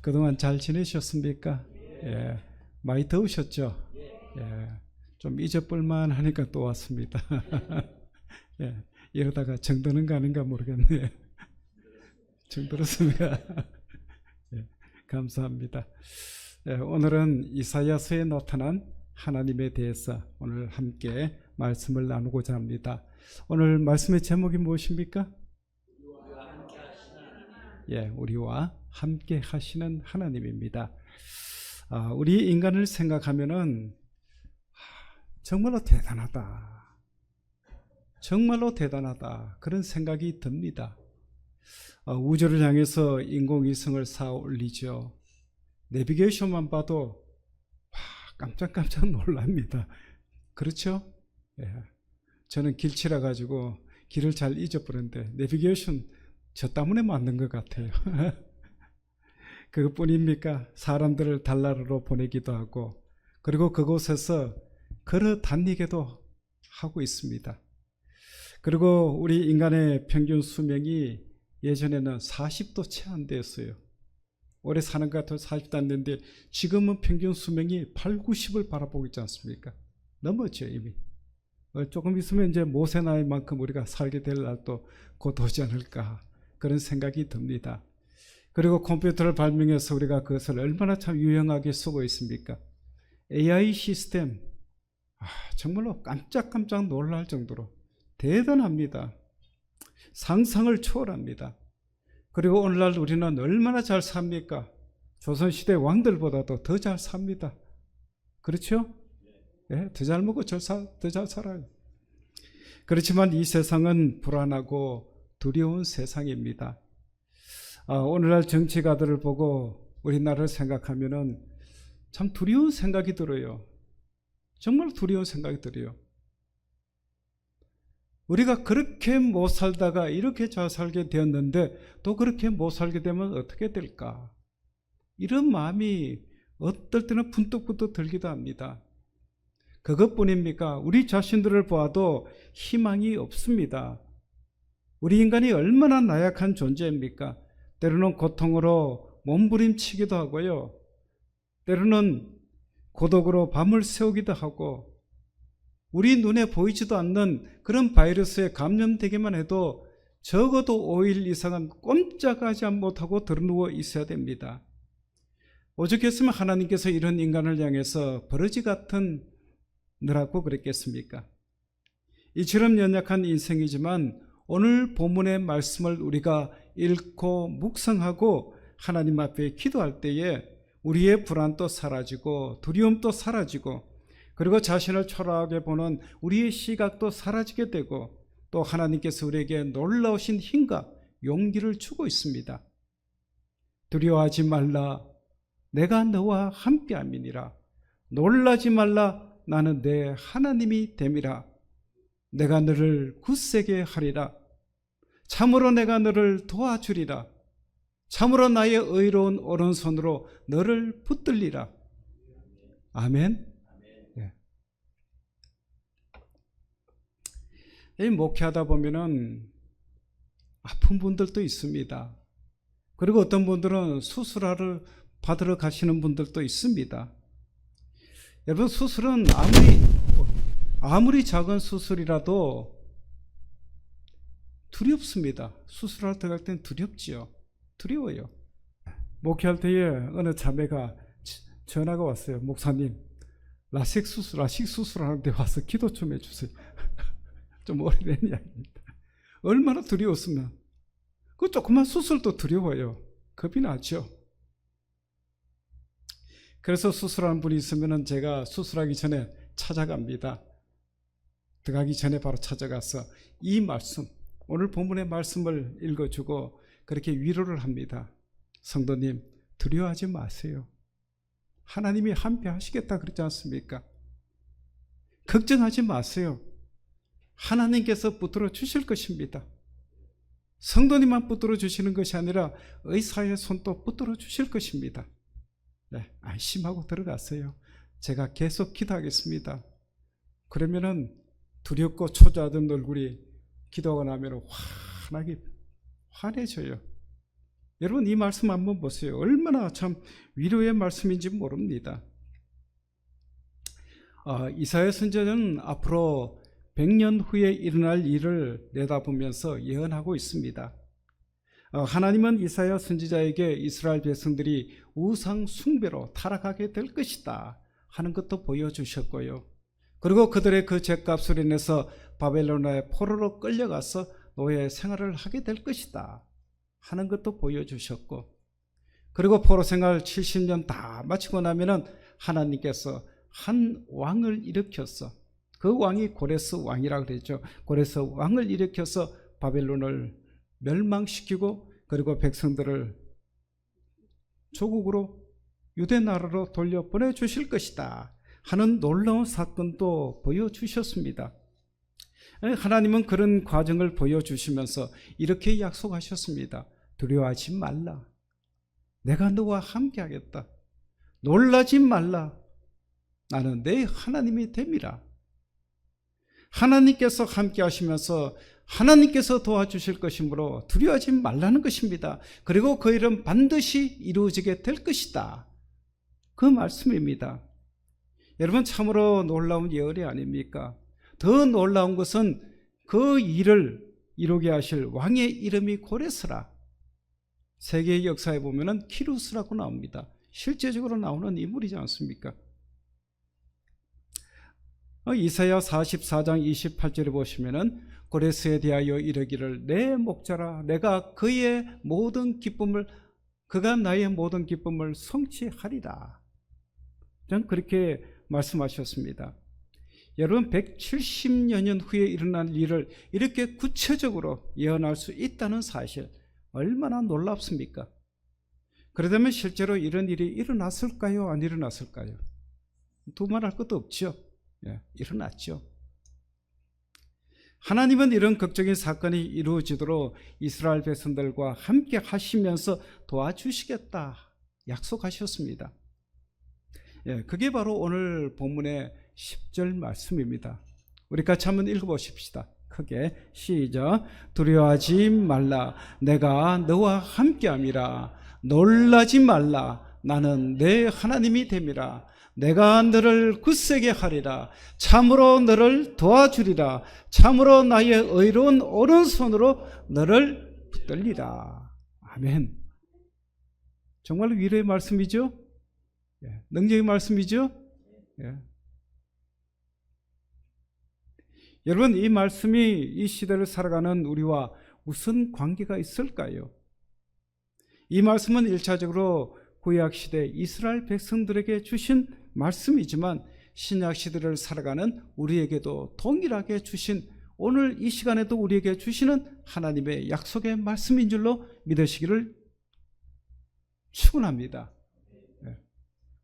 그동안 잘 지내셨습니까? 예. 많이 더우셨죠? 예. 좀 잊어볼만 하니까 또 왔습니다. 예. 이러다가 정드는 거 아닌가 모르겠네요. 정들었습니까? 예. 감사합니다. 예. 오늘은 이사야서에 나타난 하나님에 대해서 오늘 함께 말씀을 나누고자 합니다. 오늘 말씀의 제목이 무엇입니까? 예, 우리와 함께 하시는 하나님입니다. 우리 인간을 생각하면은 정말로 대단하다. 정말로 대단하다. 그런 생각이 듭니다. 우주를 향해서 인공위성을 쌓아 올리죠. 내비게이션만 봐도 깜짝깜짝 놀랍니다. 그렇죠? 예. 저는 길치라 가지고 길을 잘 잊어버렸는데 내비게이션 저 때문에 만든 것 같아요. 그것뿐입니까? 사람들을 달나라로 보내기도 하고 그리고 그곳에서 걸어 다니기도 하고 있습니다. 그리고 우리 인간의 평균 수명이 예전에는 40도 채 안 됐어요. 오래 사는 것 같아요. 40도 안 됐는데 지금은 평균 수명이 8, 90을 바라보고 있지 않습니까? 넘었죠 이미. 조금 있으면 이제 모세 나이만큼 우리가 살게 될 날도 곧 오지 않을까 그런 생각이 듭니다. 그리고 컴퓨터를 발명해서 우리가 그것을 얼마나 참 유용하게 쓰고 있습니까? AI 시스템 정말로 깜짝깜짝 놀랄 정도로 대단합니다. 상상을 초월합니다. 그리고 오늘날 우리는 얼마나 잘 삽니까? 조선시대 왕들보다도 더 잘 삽니다. 그렇죠? 예, 더 잘 먹고 더 잘 살아요. 그렇지만 이 세상은 불안하고 두려운 세상입니다. 오늘날 정치가들을 보고 우리나라를 생각하면은 참 두려운 생각이 들어요. 정말 두려운 생각이 들어요. 우리가 그렇게 못 살다가 이렇게 잘 살게 되었는데 또 그렇게 못 살게 되면 어떻게 될까? 이런 마음이 어떨 때는 분뚝분뚝 들기도 합니다. 그것뿐입니까? 우리 자신들을 보아도 희망이 없습니다. 우리 인간이 얼마나 나약한 존재입니까? 때로는 고통으로 몸부림치기도 하고요. 때로는 고독으로 밤을 새우기도 하고 우리 눈에 보이지도 않는 그런 바이러스에 감염되기만 해도 적어도 5일 이상은 꼼짝하지 못하고 드러누워 있어야 됩니다. 오죽했으면 하나님께서 이런 인간을 향해서 버러지 같은 너라고 그랬겠습니까? 이처럼 연약한 인생이지만 오늘 본문의 말씀을 우리가 읽고 묵상하고 하나님 앞에 기도할 때에 우리의 불안도 사라지고 두려움도 사라지고 그리고 자신을 초라하게 보는 우리의 시각도 사라지게 되고 또 하나님께서 우리에게 놀라우신 힘과 용기를 주고 있습니다. 두려워하지 말라 내가 너와 함께함이니라. 놀라지 말라 나는 내 하나님이 됨이라. 내가 너를 굳세게 하리라. 참으로 내가 너를 도와주리라. 참으로 나의 의로운 오른손으로 너를 붙들리라. 아멘. 이 목회하다 보면은 아픈 분들도 있습니다. 그리고 어떤 분들은 수술하러 받으러 가시는 분들도 있습니다. 여러분 수술은 아무리 작은 수술이라도 두렵습니다. 수술하러 들어갈 때는 두렵지요. 두려워요. 목회할 때에 어느 자매가 전화가 왔어요. 목사님 라식 수술하는데 와서 기도 좀 해주세요. 좀 오래된 이야기입니다. 얼마나 두려웠으면 그 조그만 수술도 두려워요. 겁이 나죠. 그래서 수술하는 분이 있으면 제가 수술하기 전에 찾아갑니다. 들어가기 전에 바로 찾아가서 이 말씀 오늘 본문의 말씀을 읽어주고 그렇게 위로를 합니다. 성도님 두려워하지 마세요. 하나님이 함께 하시겠다 그러지 않습니까? 걱정하지 마세요. 하나님께서 붙들어 주실 것입니다. 성도님만 붙들어 주시는 것이 아니라 의사의 손도 붙들어 주실 것입니다. 네, 안심하고 들어가세요. 제가 계속 기도하겠습니다. 그러면은 두렵고 초조하던 얼굴이 기도가 나면 환하게 환해져요. 여러분 이 말씀 한번 보세요. 얼마나 참 위로의 말씀인지 모릅니다. 이사야 선지자는 앞으로 100년 후에 일어날 일을 내다보면서 예언하고 있습니다. 하나님은 이사야 선지자에게 이스라엘 백성들이 우상 숭배로 타락하게 될 것이다 하는 것도 보여주셨고요. 그리고 그들의 그 죄값으로 인해서 바벨론의 포로로 끌려가서 노예 생활을 하게 될 것이다 하는 것도 보여주셨고, 그리고 포로 생활 70년 다 마치고 나면은 하나님께서 한 왕을 일으켜서, 그 왕이 고레스 왕이라고 그랬죠. 고레스 왕을 일으켜서 바벨론을 멸망시키고 그리고 백성들을 조국으로 유대 나라로 돌려보내 주실 것이다 하는 놀라운 사건도 보여주셨습니다. 하나님은 그런 과정을 보여주시면서 이렇게 약속하셨습니다. 두려워하지 말라. 내가 너와 함께 하겠다. 놀라지 말라. 나는 내 하나님이 됨이라. 하나님께서 함께 하시면서 하나님께서 도와주실 것이므로 두려워하지 말라는 것입니다. 그리고 그 일은 반드시 이루어지게 될 것이다. 그 말씀입니다. 여러분 참으로 놀라운 예언이 아닙니까? 더 놀라운 것은 그 일을 이루게 하실 왕의 이름이 고레스라. 세계의 역사에 보면은 키루스라고 나옵니다. 실제적으로 나오는 인물이지 않습니까? 이사야 44장 28절에 보시면은 고레스에 대하여 이르기를 내 목자라 내가 그의 모든 기쁨을 그가 나의 모든 기쁨을 성취하리라. 전 그렇게 말씀하셨습니다. 여러분 170년 후에 일어날 일을 이렇게 구체적으로 예언할 수 있다는 사실 얼마나 놀랍습니까? 그러다면 실제로 이런 일이 일어났을까요? 안 일어났을까요? 두말할 것도 없죠. 일어났죠. 하나님은 이런 극적인 사건이 이루어지도록 이스라엘 백성들과 함께 하시면서 도와주시겠다 약속하셨습니다. 그게 바로 오늘 본문의 10절 말씀입니다. 우리 같이 한번 읽어보십시다. 크게 시작. 두려워하지 말라. 내가 너와 함께함이라. 놀라지 말라. 나는 내 하나님이 됨이라. 내가 너를 굳세게 하리라. 참으로 너를 도와주리라. 참으로 나의 의로운 오른손으로 너를 붙들리라. 아멘. 정말 위로의 말씀이죠? 능력의 말씀이죠? 여러분 이 말씀이 이 시대를 살아가는 우리와 무슨 관계가 있을까요? 이 말씀은 1차적으로 구약시대 이스라엘 백성들에게 주신 말씀이지만 신약시대를 살아가는 우리에게도 동일하게 주신, 오늘 이 시간에도 우리에게 주시는 하나님의 약속의 말씀인 줄로 믿으시기를 축원합니다.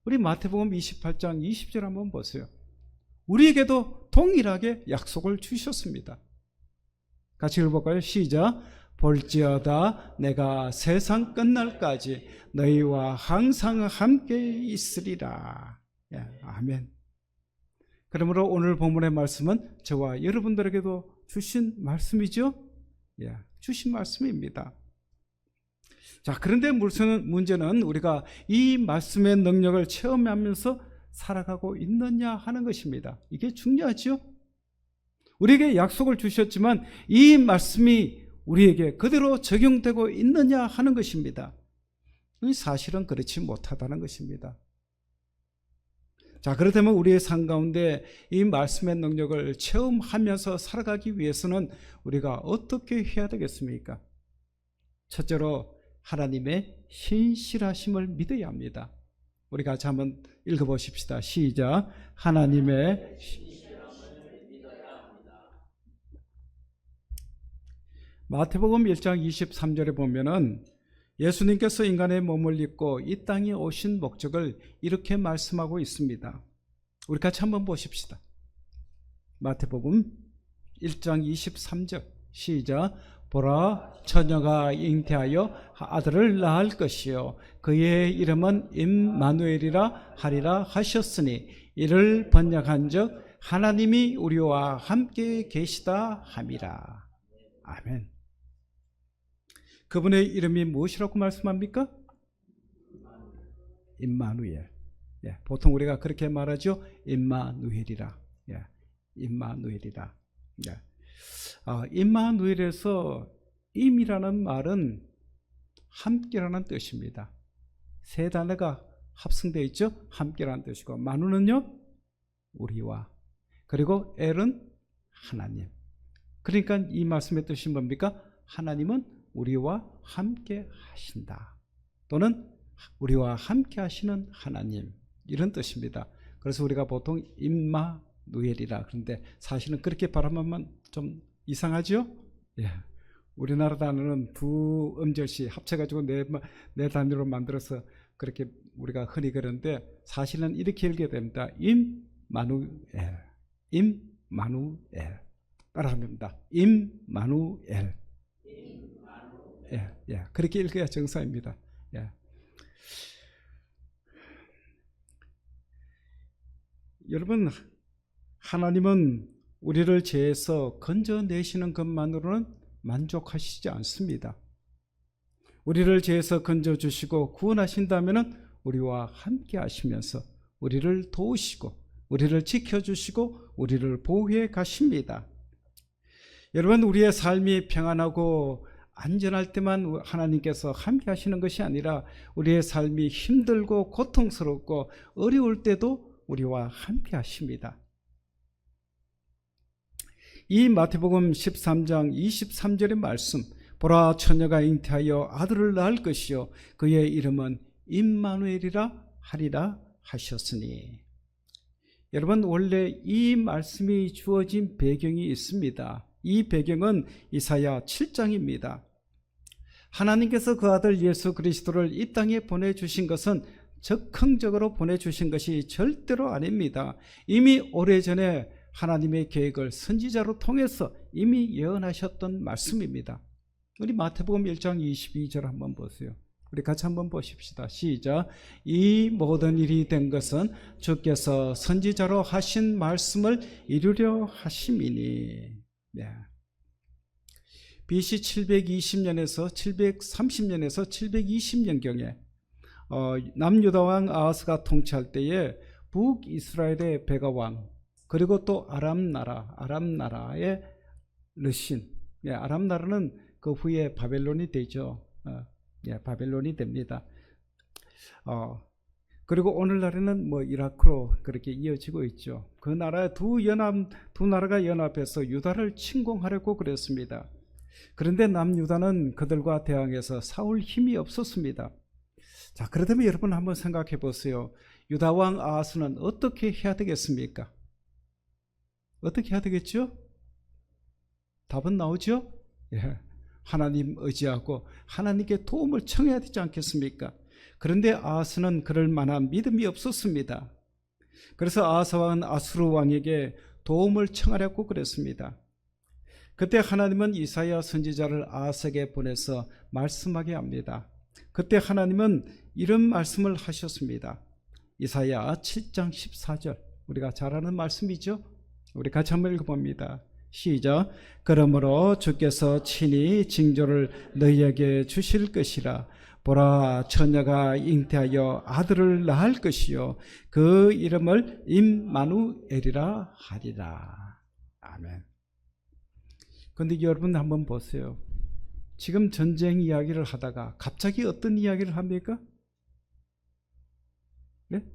우리 마태복음 28장 20절 한번 보세요. 우리에게도 동일하게 약속을 주셨습니다. 같이 읽어볼까요? 시작. 볼지어다 내가 세상 끝날까지 너희와 항상 함께 있으리라. 아멘. 그러므로 오늘 본문의 말씀은 저와 여러분들에게도 주신 말씀이죠? 주신 말씀입니다. 자, 그런데 문제는 우리가 이 말씀의 능력을 체험하면서 살아가고 있느냐 하는 것입니다. 이게 중요하죠? 우리에게 약속을 주셨지만 이 말씀이 우리에게 그대로 적용되고 있느냐 하는 것입니다. 사실은 그렇지 못하다는 것입니다. 자, 그렇다면 우리의 삶 가운데 이 말씀의 능력을 체험하면서 살아가기 위해서는 우리가 어떻게 해야 되겠습니까? 첫째로 하나님의 신실하심을 믿어야 합니다. 우리 같이 한번 읽어보십시다. 시작. 하나님의 신실하심을 믿어야 합니다. 마태복음 1장 23절에 보면은 예수님께서 인간의 몸을 입고 이 땅에 오신 목적을 이렇게 말씀하고 있습니다. 우리 같이 한번 보십시다. 마태복음 1장 23절 시작. 보라, 처녀가 잉태하여 아들을 낳을 것이요 그의 이름은 임마누엘이라 하리라 하셨으니 이를 번역한즉 하나님이 우리와 함께 계시다 함이라. 아멘. 그분의 이름이 무엇이라고 말씀합니까? 임마누엘. 예, 보통 우리가 그렇게 말하죠. 임마누엘이라. 예, 임마누엘이라. 예. 임마누엘에서 임이라는 말은 함께라는 뜻입니다. 세 단어가 합성되어 있죠. 함께라는 뜻이고, 마누는요 우리와, 그리고 엘은 하나님. 그러니까 이 말씀의 뜻이 뭡니까? 하나님은 우리와 함께 하신다, 또는 우리와 함께 하시는 하나님, 이런 뜻입니다. 그래서 우리가 보통 임마누엘이라 그런데 사실은 그렇게 발음하면 좀 이상하죠? 예. 우리나라 단어는 두 음절씩 합쳐가지고 네 단위로 만들어서 그렇게 우리가 흔히 그러는데, 사실은 이렇게 읽어야 됩니다. 임마누엘, 임마누엘. 따라합니다. 임마누엘. 예, 예. 그렇게 읽어야 정사입니다. 예. 여러분, 하나님은 우리를 죄에서 건져내시는 것만으로는 만족하시지 않습니다. 우리를 죄에서 건져주시고 구원하신다면 우리와 함께 하시면서 우리를 도우시고 우리를 지켜주시고 우리를 보호해 가십니다. 여러분, 우리의 삶이 평안하고 안전할 때만 하나님께서 함께 하시는 것이 아니라 우리의 삶이 힘들고 고통스럽고 어려울 때도 우리와 함께 하십니다. 이 마태복음 13장 23절의 말씀, 보라 처녀가 잉태하여 아들을 낳을 것이요 그의 이름은 임마누엘이라 하리라 하셨으니. 여러분, 원래 이 말씀이 주어진 배경이 있습니다. 이 배경은 이사야 7장입니다. 하나님께서 그 아들 예수 그리스도를 이 땅에 보내주신 것은 적극적으로 보내주신 것이 절대로 아닙니다. 이미 오래전에 하나님의 계획을 선지자로 통해서 이미 예언하셨던 말씀입니다. 우리 마태복음 1장 22절 한번 보세요. 우리 같이 한번 보십시다. 시작. 이 모든 일이 된 것은 주께서 선지자로 하신 말씀을 이루려 하심이니. 네. BC 720년에서 730년에서 720년경에 남유다 왕 아하스가 통치할 때에 북이스라엘의 베가왕, 그리고 또 아람나라의 르신, 예, 아람나라는 그 후에 바벨론이 되죠. 예, 바벨론이 됩니다. 그리고 오늘날에는 뭐 이라크로 그렇게 이어지고 있죠. 그 나라 두 나라가 연합해서 유다를 침공하려고 그랬습니다. 그런데 남유다는 그들과 대항해서 싸울 힘이 없었습니다. 자, 그렇다면 여러분 한번 생각해 보세요. 유다 왕 아하스는 어떻게 해야 되겠습니까? 어떻게 해야 되겠죠? 답은 나오죠? 예, 하나님 의지하고 하나님께 도움을 청해야 되지 않겠습니까? 그런데 아하스는 그럴 만한 믿음이 없었습니다. 그래서 아하스 왕은 아수르 왕에게 도움을 청하려고 그랬습니다. 그때 하나님은 이사야 선지자를 아하스에게 보내서 말씀하게 합니다. 그때 하나님은 이런 말씀을 하셨습니다. 이사야 7장 14절, 우리가 잘 아는 말씀이죠. 우리 같이 한번 읽어봅니다. 시작. 그러므로 주께서 친히 징조를 너희에게 주실 것이라. 보라 처녀가 잉태하여 아들을 낳을 것이요 그 이름을 임마누엘이라 하리라. 아멘. 그런데 여러분 한번 보세요. 지금 전쟁 이야기를 하다가 갑자기 어떤 이야기를 합니까? 네?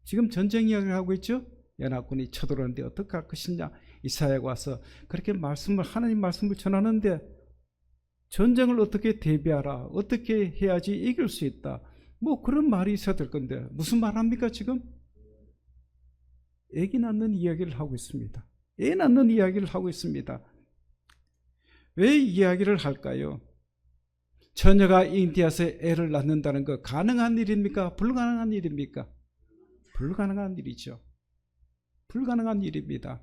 지금 전쟁 이야기를 하고 있죠? 연합군이 쳐들어오는데 어떻게 할 것이냐. 이사야가 와서 그렇게 하나님 말씀을 전하는데 전쟁을 어떻게 대비하라, 어떻게 해야지 이길 수 있다, 뭐 그런 말이 있어야 될 건데 무슨 말 합니까? 지금 애기 낳는 이야기를 하고 있습니다. 애 낳는 이야기를 하고 있습니다. 왜 이야기를 할까요? 처녀가 잉태해서 애를 낳는다는 거 가능한 일입니까? 불가능한 일입니까? 불가능한 일이죠. 불가능한 일입니다.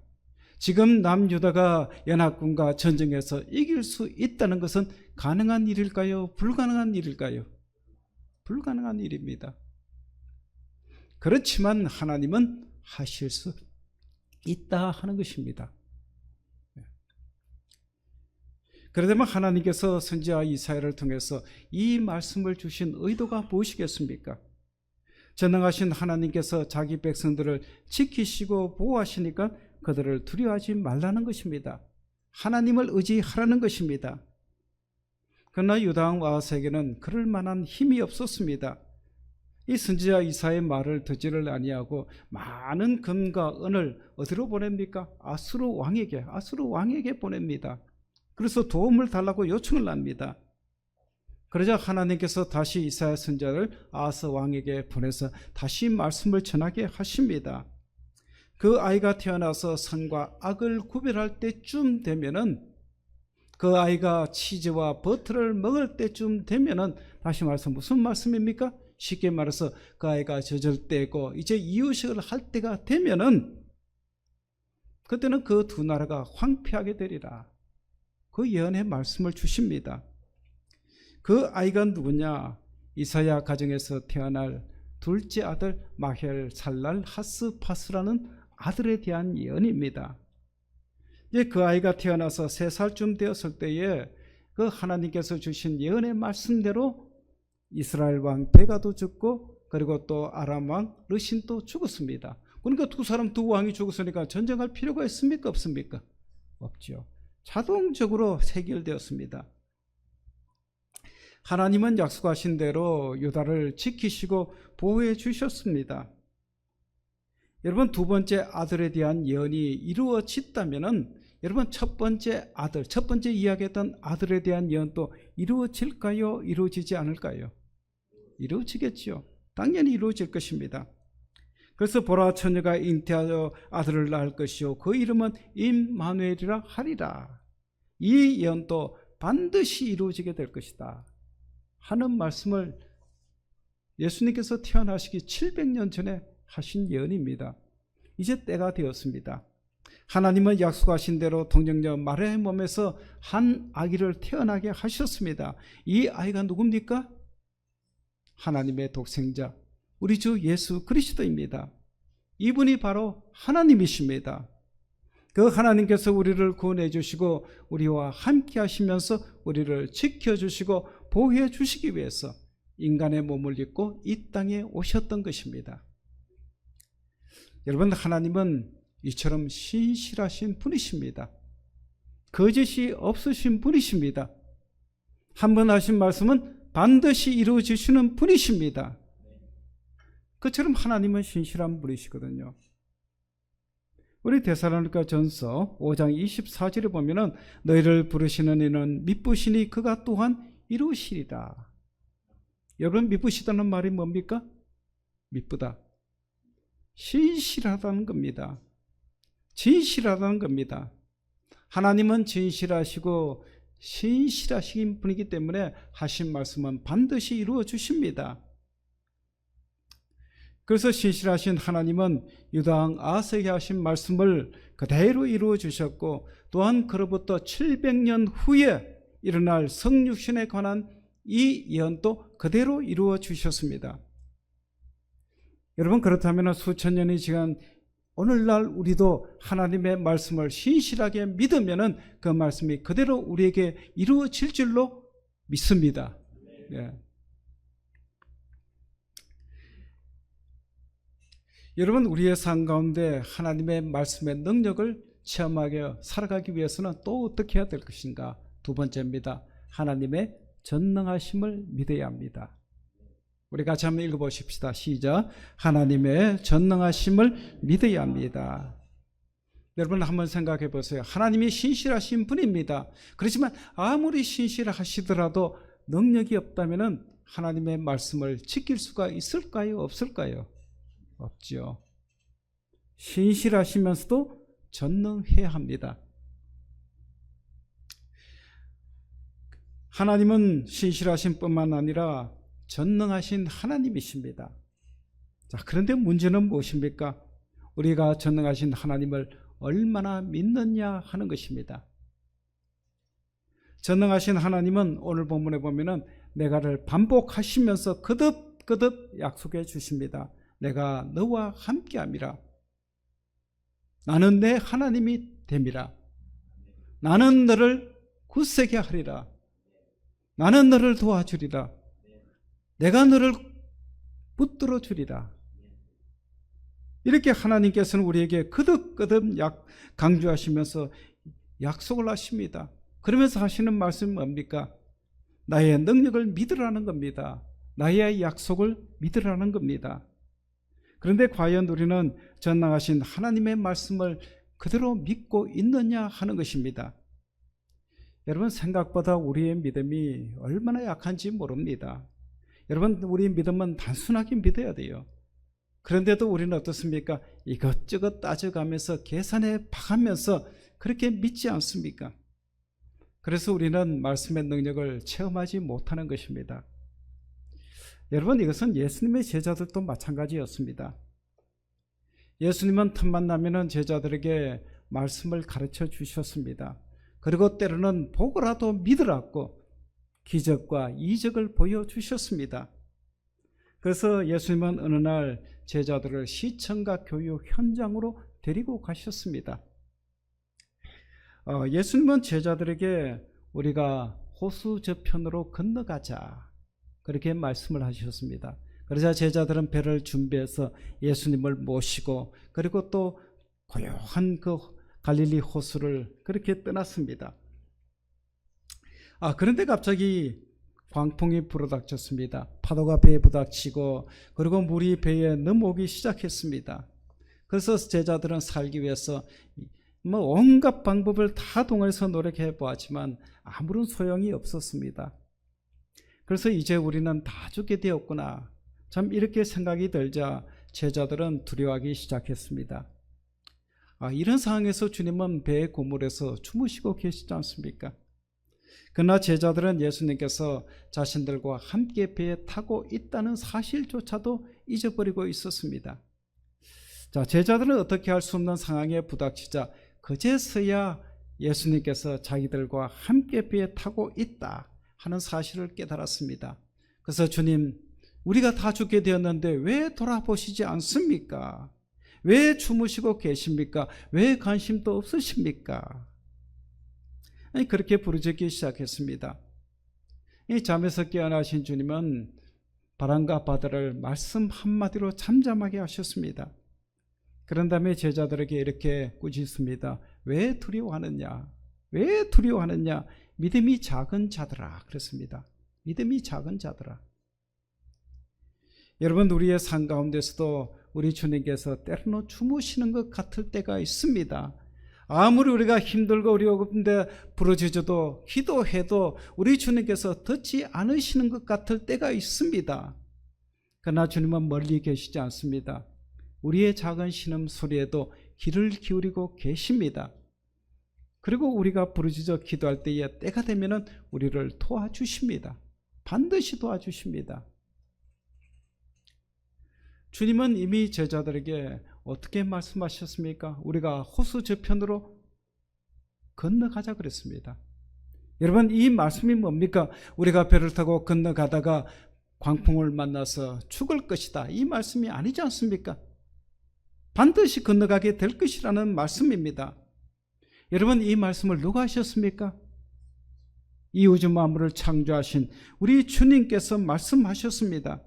지금 남유다가 연합군과 전쟁에서 이길 수 있다는 것은 가능한 일일까요? 불가능한 일일까요? 불가능한 일입니다. 그렇지만 하나님은 하실 수 있다 하는 것입니다. 그러다면 하나님께서 선지자 이사야를 통해서 이 말씀을 주신 의도가 무엇이겠습니까? 전능하신 하나님께서 자기 백성들을 지키시고 보호하시니까 그들을 두려워하지 말라는 것입니다. 하나님을 의지하라는 것입니다. 그러나 유다왕 아하스에게는 그럴 만한 힘이 없었습니다. 이 선지자 이사야의 말을 듣지를 아니하고 많은 금과 은을 어디로 보냅니까? 아수르 왕에게 보냅니다. 그래서 도움을 달라고 요청을 합니다. 그러자 하나님께서 다시 이사야 선지자를 아하스 왕에게 보내서 다시 말씀을 전하게 하십니다. 그 아이가 태어나서 선과 악을 구별할 때쯤 되면은, 그 아이가 치즈와 버터를 먹을 때쯤 되면은, 다시 말해서 무슨 말씀입니까? 쉽게 말해서 그 아이가 젖을 때고 이제 이유식을 할 때가 되면은, 그때는 그 두 나라가 황폐하게 되리라. 그 예언의 말씀을 주십니다. 그 아이가 누구냐? 이사야 가정에서 태어날 둘째 아들 마헬 살랄 하스파스라는 아들에 대한 예언입니다. 이제 그 아이가 태어나서 3살쯤 되었을 때에 그 하나님께서 주신 예언의 말씀대로 이스라엘 왕 베가도 죽고, 그리고 또 아람 왕 르신도 죽었습니다. 그러니까 두 왕이 죽었으니까 전쟁할 필요가 있습니까? 없습니까? 없죠. 자동적으로 해결되었습니다. 하나님은 약속하신 대로 유다를 지키시고 보호해 주셨습니다. 여러분, 두 번째 아들에 대한 예언이 이루어졌다면은, 여러분 첫 번째 이야기했던 아들에 대한 예언도 이루어질까요? 이루어지지 않을까요? 이루어지겠죠. 당연히 이루어질 것입니다. 그래서 보라, 처녀가 잉태하여 아들을 낳을 것이요 그 이름은 임마누엘이라 하리라. 이 예언도 반드시 이루어지게 될 것이다 하는 말씀을 예수님께서 태어나시기 700년 전에 하신 예언입니다. 이제 때가 되었습니다. 하나님은 약속하신 대로 동정녀 마리아의 몸에서 한 아기를 태어나게 하셨습니다. 이 아이가 누굽니까? 하나님의 독생자, 우리 주 예수 그리스도입니다. 이분이 바로 하나님이십니다. 그 하나님께서 우리를 구원해 주시고 우리와 함께 하시면서 우리를 지켜주시고 보호해 주시기 위해서 인간의 몸을 입고 이 땅에 오셨던 것입니다. 여러분, 하나님은 이처럼 신실하신 분이십니다. 거짓이 없으신 분이십니다. 한 번 하신 말씀은 반드시 이루어지시는 분이십니다. 그처럼 하나님은 신실한 분이시거든요. 우리 데살로니가 전서 5장 24절에 보면은 너희를 부르시는 이는 미쁘시니 그가 또한 이루시리라. 여러분, 미쁘시다는 말이 뭡니까? 미쁘다, 신실하다는 겁니다. 진실하다는 겁니다. 하나님은 진실하시고 신실하신 분이기 때문에 하신 말씀은 반드시 이루어 주십니다. 그래서 신실하신 하나님은 유다왕 아하스에게 하신 말씀을 그대로 이루어 주셨고, 또한 그로부터 700년 후에 일어날 성육신에 관한 이 예언도 그대로 이루어 주셨습니다. 여러분, 그렇다면 수천 년이 지난 오늘날 우리도 하나님의 말씀을 신실하게 믿으면 그 말씀이 그대로 우리에게 이루어질 줄로 믿습니다. 네. 여러분, 우리의 삶 가운데 하나님의 말씀의 능력을 체험하게 살아가기 위해서는 또 어떻게 해야 될 것인가? 두 번째입니다. 하나님의 전능하심을 믿어야 합니다. 우리 같이 한번 읽어보십시다. 시작. 하나님의 전능하심을 믿어야 합니다. 여러분, 한번 생각해 보세요. 하나님이 신실하신 분입니다. 그렇지만 아무리 신실하시더라도 능력이 없다면 하나님의 말씀을 지킬 수가 있을까요? 없을까요? 없죠. 신실하시면서도 전능해야 합니다. 하나님은 신실하신 뿐만 아니라 전능하신 하나님이십니다. 자, 그런데 문제는 무엇입니까? 우리가 전능하신 하나님을 얼마나 믿느냐 하는 것입니다. 전능하신 하나님은 오늘 본문에 보면은 내가를 반복하시면서 거듭 약속해 주십니다. 내가 너와 함께함이라. 나는 내 하나님이 됨이라. 나는 너를 굳세게 하리라. 나는 너를 도와주리라. 내가 너를 붙들어 주리라. 이렇게 하나님께서는 우리에게 거듭거듭 강조하시면서 약속을 하십니다. 그러면서 하시는 말씀이 뭡니까? 나의 능력을 믿으라는 겁니다. 나의 약속을 믿으라는 겁니다. 그런데 과연 우리는 전능하신 하나님의 말씀을 그대로 믿고 있느냐 하는 것입니다. 여러분, 생각보다 우리의 믿음이 얼마나 약한지 모릅니다. 여러분, 우리의 믿음은 단순하게 믿어야 돼요. 그런데도 우리는 어떻습니까? 이것저것 따져가면서 계산해 봐가면서 그렇게 믿지 않습니까? 그래서 우리는 말씀의 능력을 체험하지 못하는 것입니다. 여러분, 이것은 예수님의 제자들도 마찬가지였습니다. 예수님은 틈만 나면 제자들에게 말씀을 가르쳐 주셨습니다. 그리고 때로는 보고라도 믿으라고 기적과 이적을 보여주셨습니다. 그래서 예수님은 어느 날 제자들을 시청과 교육 현장으로 데리고 가셨습니다. 예수님은 제자들에게 우리가 호수 저편으로 건너가자, 그렇게 말씀을 하셨습니다. 그러자 제자들은 배를 준비해서 예수님을 모시고 그리고 또 고요한 그 갈릴리 호수를 그렇게 떠났습니다. 그런데 갑자기 광풍이 불어닥쳤습니다. 파도가 배에 부닥치고 그리고 물이 배에 넘어오기 시작했습니다. 그래서 제자들은 살기 위해서 온갖 방법을 다 동원해서 노력해 보았지만 아무런 소용이 없었습니다. 그래서 이제 우리는 다 죽게 되었구나, 참 이렇게 생각이 들자 제자들은 두려워하기 시작했습니다. 이런 상황에서 주님은 배의 고물에서 주무시고 계시지 않습니까? 그러나 제자들은 예수님께서 자신들과 함께 배에 타고 있다는 사실조차도 잊어버리고 있었습니다. 자, 제자들은 어떻게 할 수 없는 상황에 부닥치자 그제서야 예수님께서 자기들과 함께 배에 타고 있다 하는 사실을 깨달았습니다. 그래서 주님, 우리가 다 죽게 되었는데 왜 돌아보시지 않습니까? 왜 주무시고 계십니까? 왜 관심도 없으십니까? 그렇게 부르짖기 시작했습니다. 이 잠에서 깨어나신 주님은 바람과 바다를 말씀 한마디로 잠잠하게 하셨습니다. 그런 다음에 제자들에게 이렇게 꾸짖습니다. 왜 두려워하느냐? 왜 두려워하느냐? 믿음이 작은 자들아, 그랬습니다. 믿음이 작은 자들아. 여러분, 우리의 삶 가운데서도 우리 주님께서 때로는 주무시는 것 같을 때가 있습니다. 아무리 우리가 힘들고 어려운데 부르짖어도 기도해도 우리 주님께서 듣지 않으시는 것 같을 때가 있습니다. 그러나 주님은 멀리 계시지 않습니다. 우리의 작은 신음소리에도 귀를 기울이고 계십니다. 그리고 우리가 부르짖어 기도할 때에 때가 되면 우리를 도와주십니다. 반드시 도와주십니다. 주님은 이미 제자들에게 어떻게 말씀하셨습니까? 우리가 호수 저편으로 건너가자 그랬습니다. 여러분, 이 말씀이 뭡니까? 우리가 배를 타고 건너가다가 광풍을 만나서 죽을 것이다, 이 말씀이 아니지 않습니까? 반드시 건너가게 될 것이라는 말씀입니다. 여러분, 이 말씀을 누가 하셨습니까? 이 우주 만물을 창조하신 우리 주님께서 말씀하셨습니다.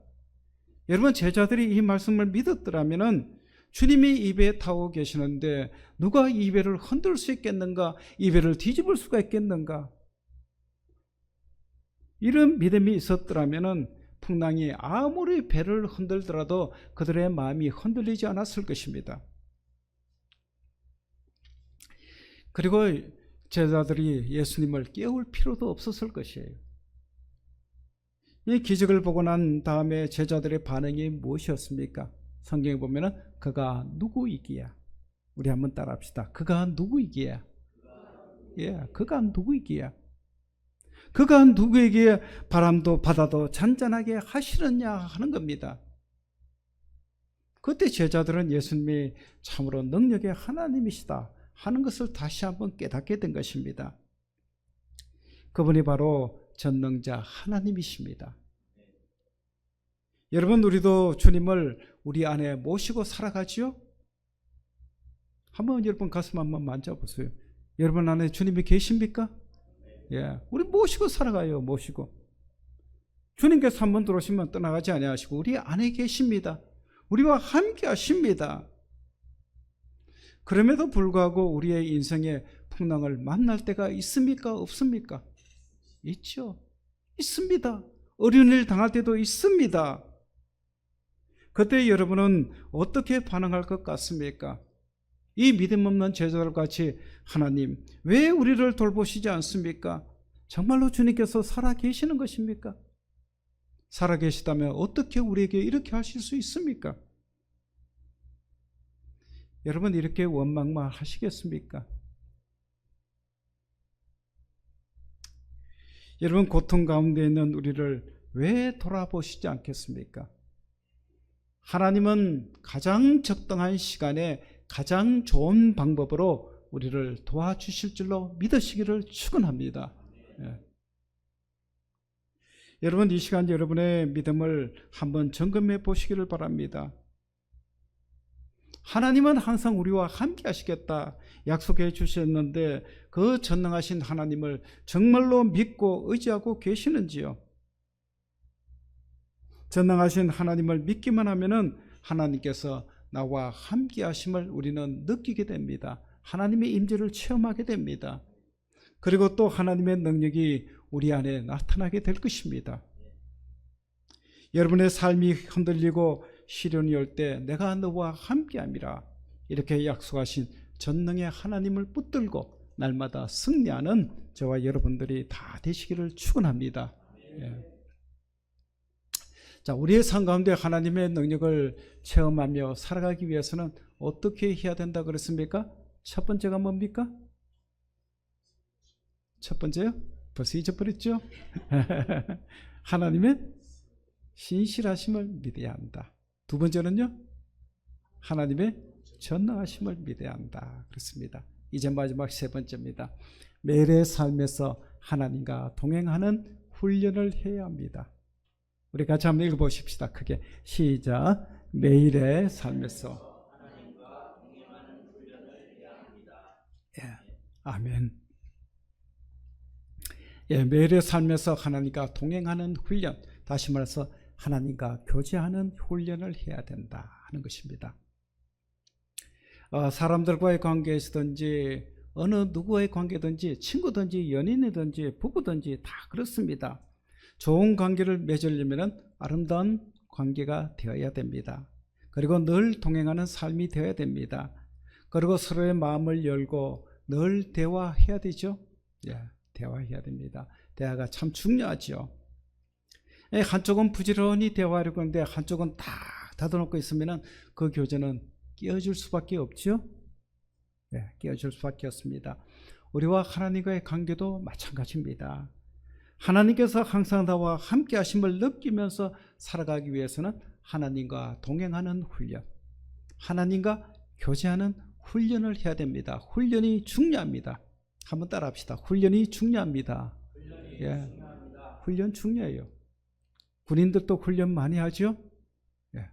여러분, 제자들이 이 말씀을 믿었더라면 주님이 이 배에 타고 계시는데 누가 이 배를 흔들 수 있겠는가? 이 배를 뒤집을 수가 있겠는가? 이런 믿음이 있었더라면 풍랑이 아무리 배를 흔들더라도 그들의 마음이 흔들리지 않았을 것입니다. 그리고 제자들이 예수님을 깨울 필요도 없었을 것이에요. 이 기적을 보고 난 다음에 제자들의 반응이 무엇이었습니까? 성경에 보면은 그가 누구이기야? 우리 한번 따라합시다. 그가 누구이기야? 그가 누구이기야? 그가 누구에게 바람도 바다도 잔잔하게 하시느냐 하는 겁니다. 그때 제자들은 예수님이 참으로 능력의 하나님이시다 하는 것을 다시 한번 깨닫게 된 것입니다. 그분이 바로 전능자 하나님이십니다. 여러분, 우리도 주님을 우리 안에 모시고 살아가지요? 한번 여러분 가슴 한번 만져보세요. 여러분 안에 주님이 계십니까? 예, 우리 모시고 살아가요. 모시고. 주님께서 한번 들어오시면 떠나가지 아니하시고 우리 안에 계십니다. 우리와 함께 하십니다. 그럼에도 불구하고 우리의 인생의 풍랑을 만날 때가 있습니까? 없습니까? 있죠. 있습니다. 어려운 일 당할 때도 있습니다. 그때 여러분은 어떻게 반응할 것 같습니까? 이 믿음 없는 제자들 같이 하나님 왜 우리를 돌보시지 않습니까? 정말로 주님께서 살아계시는 것입니까? 살아계시다면 어떻게 우리에게 이렇게 하실 수 있습니까? 여러분 이렇게 원망만 하시겠습니까? 여러분 고통 가운데 있는 우리를 왜 돌아보시지 않겠습니까? 하나님은 가장 적당한 시간에 가장 좋은 방법으로 우리를 도와주실 줄로 믿으시기를 축원합니다. 예. 여러분 이 시간 여러분의 믿음을 한번 점검해 보시기를 바랍니다. 하나님은 항상 우리와 함께 하시겠다 약속해 주셨는데 그 전능하신 하나님을 정말로 믿고 의지하고 계시는지요? 전능하신 하나님을 믿기만 하면은 하나님께서 나와 함께 하심을 우리는 느끼게 됩니다. 하나님의 임재를 체험하게 됩니다. 그리고 또 하나님의 능력이 우리 안에 나타나게 될 것입니다. 여러분의 삶이 흔들리고 시련이 올 때 내가 너와 함께함이라 이렇게 약속하신 전능의 하나님을 붙들고 날마다 승리하는 저와 여러분들이 다 되시기를 축원합니다. 예. 자, 우리의 삶 가운데 하나님의 능력을 체험하며 살아가기 위해서는 어떻게 해야 된다 그랬습니까? 첫 번째가 뭡니까? 첫 번째요? 벌써 잊어버렸죠? 하나님의 신실하심을 믿어야 한다. 두 번째는요? 하나님의 전능하심을 믿어야 한다. 그렇습니다. 이제 마지막 세 번째입니다. 매일의 삶에서 하나님과 동행하는 훈련을 해야 합니다. 우리 같이 한번 읽어보십시다. 크게 시작. 매일의 삶에서 하나님과 동행하는 훈련을 해야 합니다. 예, 아멘. 예, 매일의 삶에서 하나님과 동행하는 훈련, 다시 말해서 하나님과 교제하는 훈련을 해야 된다 하는 것입니다. 사람들과의 관계에서든지 어느 누구와의 관계든지 친구든지 연인이든지 부부든지 다 그렇습니다. 좋은 관계를 맺으려면 아름다운 관계가 되어야 됩니다. 그리고 늘 동행하는 삶이 되어야 됩니다. 그리고 서로의 마음을 열고 늘 대화해야 되죠. 예, 대화해야 됩니다. 대화가 참 중요하죠. 한쪽은 부지런히 대화하려고 하는데 한쪽은 다 닫아놓고 있으면 그 교제는 깨어질 수밖에 없죠. 네, 깨어질 수밖에 없습니다. 우리와 하나님과의 관계도 마찬가지입니다. 하나님께서 항상 나와 함께 하심을 느끼면서 살아가기 위해서는 하나님과 동행하는 훈련, 하나님과 교제하는 훈련을 해야 됩니다. 훈련이 중요합니다. 한번 따라합시다. 훈련이 중요합니다. 예, 훈련 중요해요. 군인들도 훈련 많이 하죠? 예,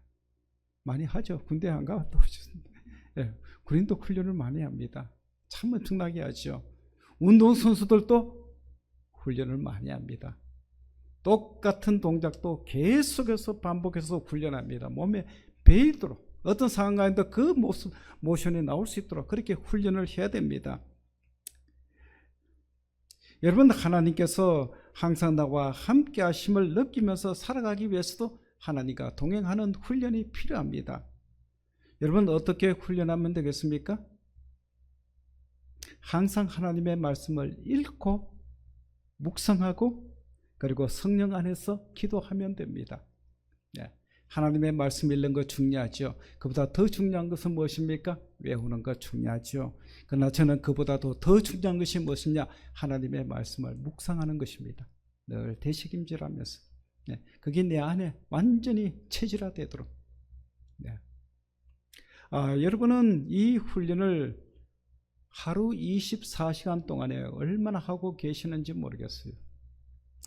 많이 하죠. 군대 안 가도 예, 군인도 훈련을 많이 합니다. 참 엄청나게 하죠. 운동선수들도 훈련을 많이 합니다. 똑같은 동작도 계속해서 반복해서 훈련합니다. 몸에 배이도록 어떤 상황 가운데 그 모션이 나올 수 있도록 그렇게 훈련을 해야 됩니다. 여러분 하나님께서 항상 나와 함께 하심을 느끼면서 살아가기 위해서도 하나님과 동행하는 훈련이 필요합니다. 여러분 어떻게 훈련하면 되겠습니까? 항상 하나님의 말씀을 읽고 묵상하고 그리고 성령 안에서 기도하면 됩니다. 네. 하나님의 말씀 읽는 거 중요하죠. 그보다 더 중요한 것은 무엇입니까? 외우는 것 중요하죠. 그러나 저는 그보다도 더 중요한 것이 무엇이냐? 하나님의 말씀을 묵상하는 것입니다. 늘 되새김질하면서 네. 그게 내 안에 완전히 체질화되도록. 네. 여러분은 이 훈련을 하루 24시간 동안에 얼마나 하고 계시는지 모르겠어요.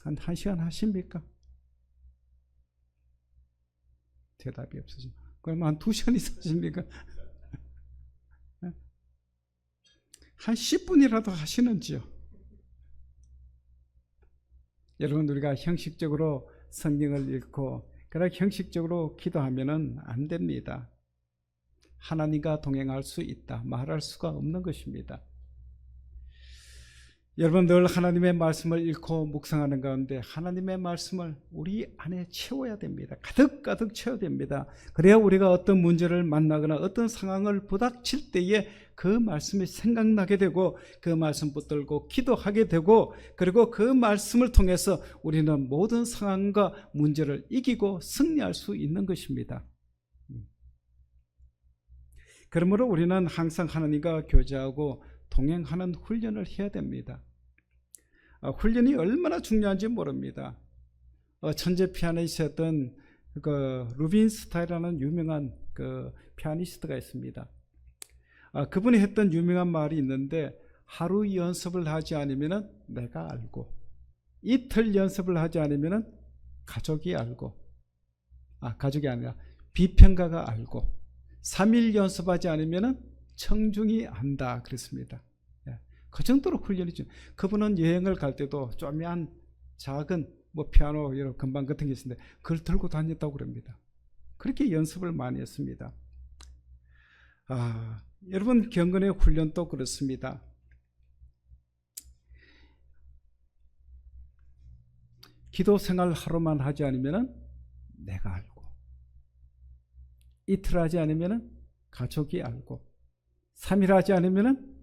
한 1시간 하십니까? 대답이 없으죠. 그럼 한 2시간 이상 하십니까? 한 10분이라도 하시는지요? 여러분, 우리가 형식적으로 성경을 읽고 그러나 형식적으로 기도하면은 안 됩니다. 하나님과 동행할 수 있다 말할 수가 없는 것입니다. 여러분, 늘 하나님의 말씀을 읽고 묵상하는 가운데 하나님의 말씀을 우리 안에 채워야 됩니다. 가득가득 채워야 됩니다. 그래야 우리가 어떤 문제를 만나거나 어떤 상황을 부닥칠 때에 그 말씀이 생각나게 되고 그 말씀 붙들고 기도하게 되고, 그리고 그 말씀을 통해서 우리는 모든 상황과 문제를 이기고 승리할 수 있는 것입니다. 그러므로 우리는 항상 하나님과 교제하고 동행하는 훈련을 해야 됩니다. 훈련이 얼마나 중요한지 모릅니다. 천재 피아니스트였던 루빈스타이라는 유명한 피아니스트가 있습니다. 그분이 했던 유명한 말이 있는데, 하루 연습을 하지 않으면 내가 알고, 이틀 연습을 하지 않으면 가족이 알고, 가족이 아니라 비평가가 알고, 3일 연습하지 않으면 청중이 안다 그랬습니다. 그 정도로 훈련이죠. 그분은 여행을 갈 때도 조그만 작은 피아노 이런 건반 같은 게 있는데 그걸 들고 다녔다고 그럽니다. 그렇게 연습을 많이 했습니다. 여러분, 경건의 훈련도 그렇습니다. 기도 생활 하루만 하지 않으면 내가 알고, 이틀 하지 않으면 가족이 알고, 3일 하지 않으면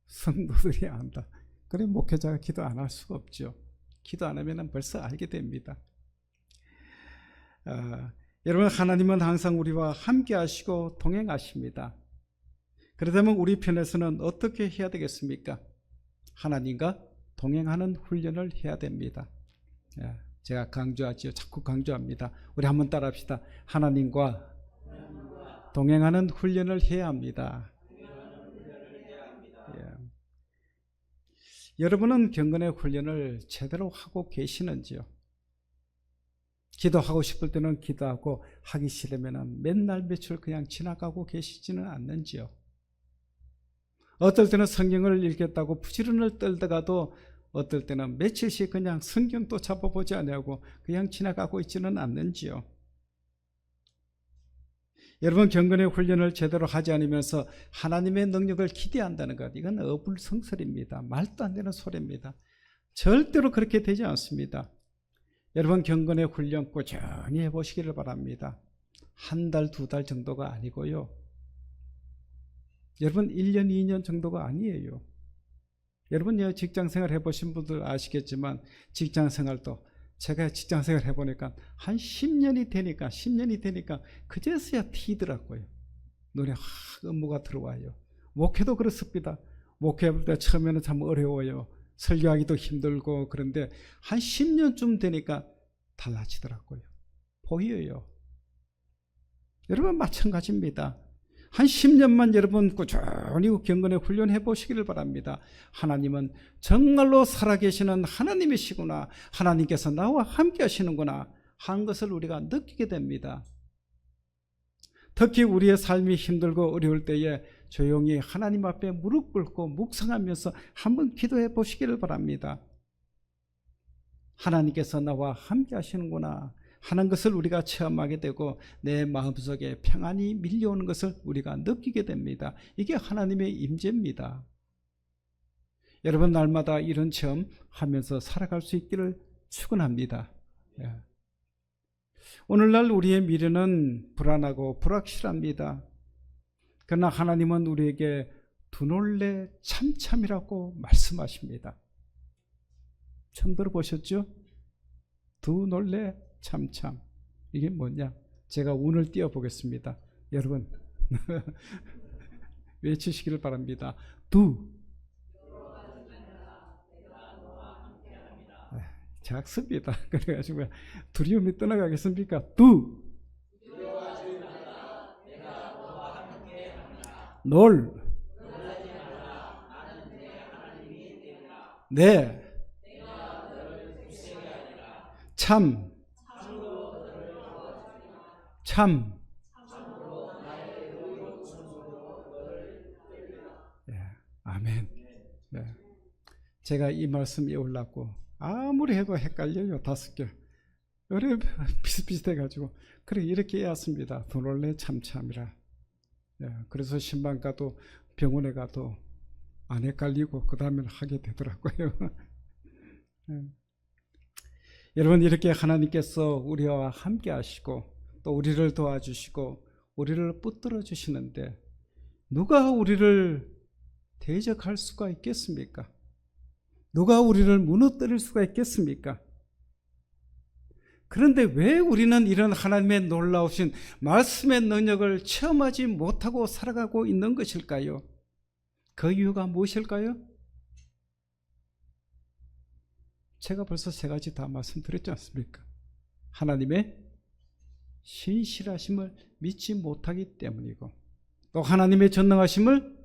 성도들이 안다. 그래 목회자가 기도 안 할 수가 없죠. 기도 안 하면 벌써 알게 됩니다. 여러분, 하나님은 항상 우리와 함께 하시고 동행하십니다. 그렇다면 우리 편에서는 어떻게 해야 되겠습니까? 하나님과 동행하는 훈련을 해야 됩니다. 제가 강조하지요. 자꾸 강조합니다. 우리 한번 따라합시다. 하나님과 동행하는 훈련을 해야 합니다. 여러분은 경건의 훈련을 제대로 하고 계시는지요? 기도하고 싶을 때는 기도하고, 하기 싫으면 맨날 며칠 그냥 지나가고 계시지는 않는지요? 어떨 때는 성경을 읽겠다고 부지런을 떨다가도 어떨 때는 며칠씩 그냥 성경도 잡아보지 않냐고 그냥 지나가고 있지는 않는지요? 여러분, 경건의 훈련을 제대로 하지 않으면서 하나님의 능력을 기대한다는 것, 이건 어불성설입니다. 말도 안 되는 소리입니다. 절대로 그렇게 되지 않습니다. 여러분, 경건의 훈련 꾸준히 해보시기를 바랍니다. 한 달, 두 달 정도가 아니고요. 여러분, 1년, 2년 정도가 아니에요. 여러분, 직장생활 해보신 분들 아시겠지만 직장생활도 제가 직장생활 해보니까 한 10년이 되니까 그제서야 튀더라고요. 눈에 확 업무가 들어와요. 목회도 그렇습니다. 목회할 때 처음에는 참 어려워요. 설교하기도 힘들고. 그런데 한 10년쯤 되니까 달라지더라고요. 보여요. 여러분, 마찬가지입니다. 한 10년만 여러분 꾸준히 경건에 훈련해 보시기를 바랍니다. 하나님은 정말로 살아계시는 하나님이시구나, 하나님께서 나와 함께 하시는구나 하는 것을 우리가 느끼게 됩니다. 특히 우리의 삶이 힘들고 어려울 때에 조용히 하나님 앞에 무릎 꿇고 묵상하면서 한번 기도해 보시기를 바랍니다. 하나님께서 나와 함께 하시는구나 하는 것을 우리가 체험하게 되고 내 마음속에 평안이 밀려오는 것을 우리가 느끼게 됩니다. 이게 하나님의 임재입니다. 여러분, 날마다 이런 체험하면서 살아갈 수 있기를 축원합니다. 오늘날 우리의 미래는 불안하고 불확실합니다. 그러나 하나님은 우리에게 두놀래 참참이라고 말씀하십니다. 처음 들어보셨죠? 두놀래 참참. 이게 뭐냐? 제가 운을 띄워보겠습니다. 여러분 외치시기를 바랍니다. 작습니다. 그래가지고 두려움이 떠나가겠습니까? 놀 네 참 아멘. 제가 이 말씀 외우려고 아무리 해도 헷갈려요. 5개. 그래 비슷비슷해가지고 그래 이렇게 해왔습니다. 돈 원래 참참이라. 예, 그래서 신방 가도 병원에 가도 안 헷갈리고 그 다음에 하게 되더라고요. 예. 여러분 이렇게 하나님께서 우리와 함께 하시고 또 우리를 도와주시고 우리를 붙들어 주시는데 누가 우리를 대적할 수가 있겠습니까? 누가 우리를 무너뜨릴 수가 있겠습니까? 그런데 왜 우리는 이런 하나님의 놀라우신 말씀의 능력을 체험하지 못하고 살아가고 있는 것일까요? 그 이유가 무엇일까요? 제가 벌써 3가지 다 말씀드렸지 않습니까? 하나님의 신실하심을 믿지 못하기 때문이고 또 하나님의 전능하심을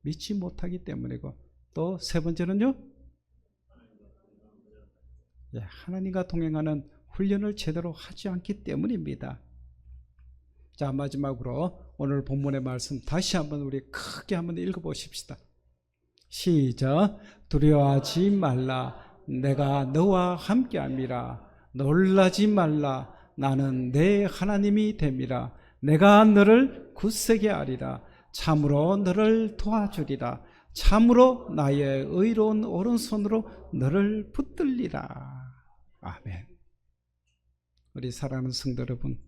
믿지 못하기 때문이고 또 3번째는요? 하나님과 동행하는 훈련을 제대로 하지 않기 때문입니다. 자, 마지막으로 오늘 본문의 말씀 다시 한번 우리 크게 한번 읽어보십시다. 시작. 두려워하지 말라. 내가 너와 함께함이라. 놀라지 말라. 나는 내 하나님이 됨이라. 내가 너를 굳세게 하리라. 참으로 너를 도와주리라. 참으로 나의 의로운 오른손으로 너를 붙들리라. 아멘. 우리 사랑하는 성도 여러분,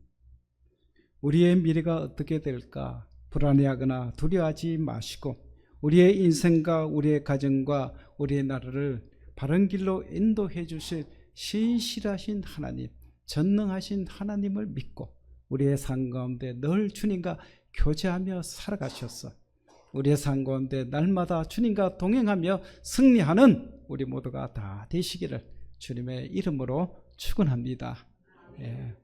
우리의 미래가 어떻게 될까 불안해하거나 두려워하지 마시고 우리의 인생과 우리의 가정과 우리의 나라를 바른 길로 인도해 주실 신실하신 하나님, 전능하신 하나님을 믿고 우리의 삶 가운데 늘 주님과 교제하며 살아가셔서 우리의 삶 가운데 날마다 주님과 동행하며 승리하는 우리 모두가 다 되시기를 주님의 이름으로 축원합니다. 예.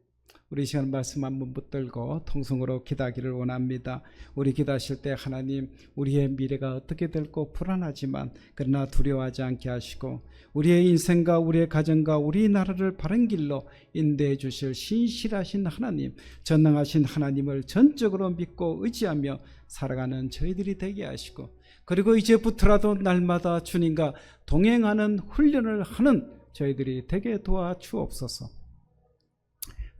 우리 시간 말씀 한번 붙들고 통성으로 기도하기를 원합니다. 우리 기도하실 때 하나님 우리의 미래가 어떻게 될고 불안하지만 그러나 두려워하지 않게 하시고 우리의 인생과 우리의 가정과 우리 나라를 바른 길로 인도해 주실 신실하신 하나님, 전능하신 하나님을 전적으로 믿고 의지하며 살아가는 저희들이 되게 하시고 그리고 이제부터라도 날마다 주님과 동행하는 훈련을 하는 저희들이 되게 도와주옵소서.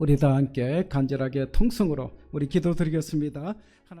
우리 다 함께 간절하게 통성으로 우리 기도드리겠습니다.